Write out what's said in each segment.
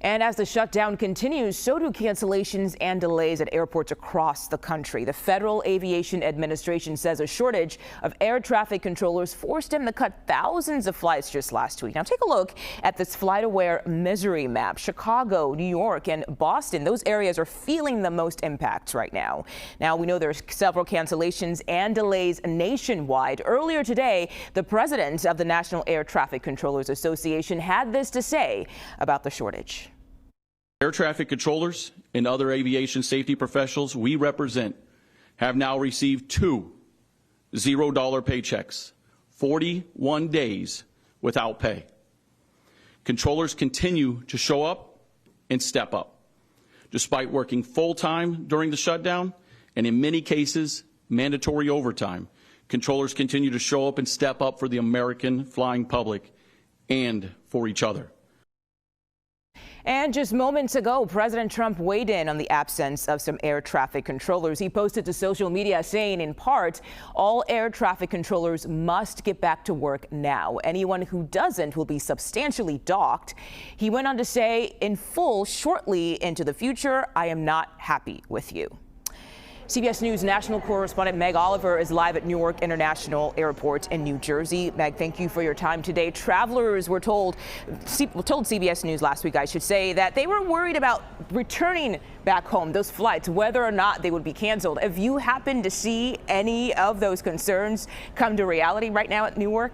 And as the shutdown continues, so do cancellations and delays at airports across the country. The Federal Aviation Administration says a shortage of air traffic controllers forced them to cut thousands of flights just last week. Now take a look at this flight-aware misery map. Chicago, New York, and Boston, those areas are feeling the most impacts right now. Now we know there's several cancellations and delays nationwide. Earlier today, the president of the National Air Traffic Controllers Association had this to say about the shortage. Air traffic controllers and other aviation safety professionals we represent have now received two $0 paychecks, 41 days without pay. Controllers continue to show up and step up, despite working full-time during the shutdown and in many cases mandatory overtime. Controllers continue to show up and step up for the American flying public and for each other. And just moments ago, President Trump weighed in on the absence of some air traffic controllers. He posted to social media saying, in part, all air traffic controllers must get back to work now. Anyone who doesn't will be substantially docked. He went on to say in full shortly into the future, I am not happy with you. CBS News national correspondent Meg Oliver is live at Newark International Airport in New Jersey. Meg, thank you for your time today. Travelers were told CBS News last week, I should say, that they were worried about returning back home, those flights, whether or not they would be canceled. Have you happened to see any of those concerns come to reality right now at Newark?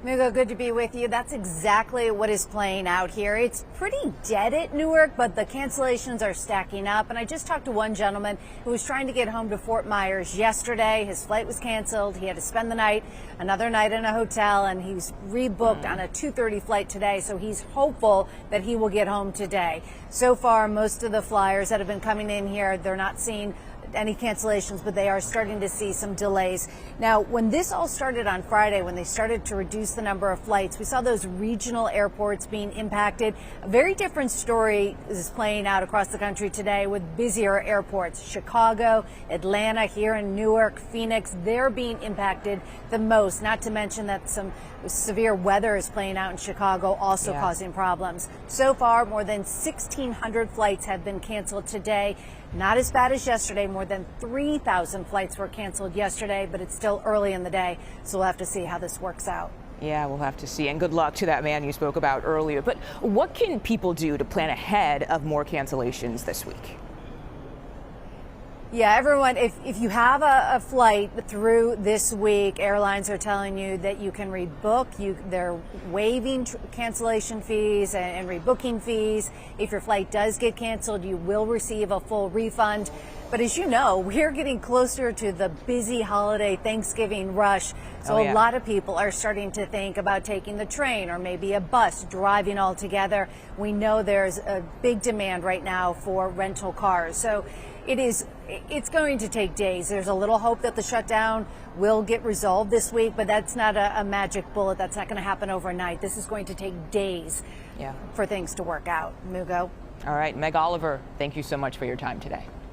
Mugo, good to be with you. That's exactly what is playing out here. It's pretty dead at Newark, but the cancellations are stacking up. And I just talked to one gentleman who was trying to get home to Fort Myers yesterday. His flight was canceled. He had to spend the night, another night in a hotel, and he's rebooked on a 2:30 flight today. So he's hopeful that he will get home today. So far, most of the flyers that have been coming in here, they're not seeing any cancellations, but they are starting to see some delays. Now, when this all started on Friday, when they started to reduce the number of flights, we saw those regional airports being impacted. A very different story is playing out across the country today with busier airports. Chicago, Atlanta, here in Newark, Phoenix, they're being impacted the most, not to mention that some severe weather is playing out in Chicago, also causing problems. So far, more than 1,600 flights have been canceled today. Not as bad as yesterday. More than 3,000 flights were canceled yesterday, but it's still early in the day, so we'll have to see how this works out. Yeah, we'll have to see. And good luck to that man you spoke about earlier. But what can people do to plan ahead of more cancellations this week? Yeah, everyone, if you have a flight through this week, airlines are telling you that you can rebook. They're waiving cancellation fees and rebooking fees. If your flight does get canceled, you will receive a full refund. But as you know, we're getting closer to the busy holiday Thanksgiving rush. So a lot of people are starting to think about taking the train or maybe a bus, driving all together. We know there's a big demand right now for rental cars. So it's going to take days. There's a little hope that the shutdown will get resolved this week, but that's not a magic bullet. That's not going to happen overnight. This is going to take days for things to work out. Mugo. All right, Meg Oliver, thank you so much for your time today.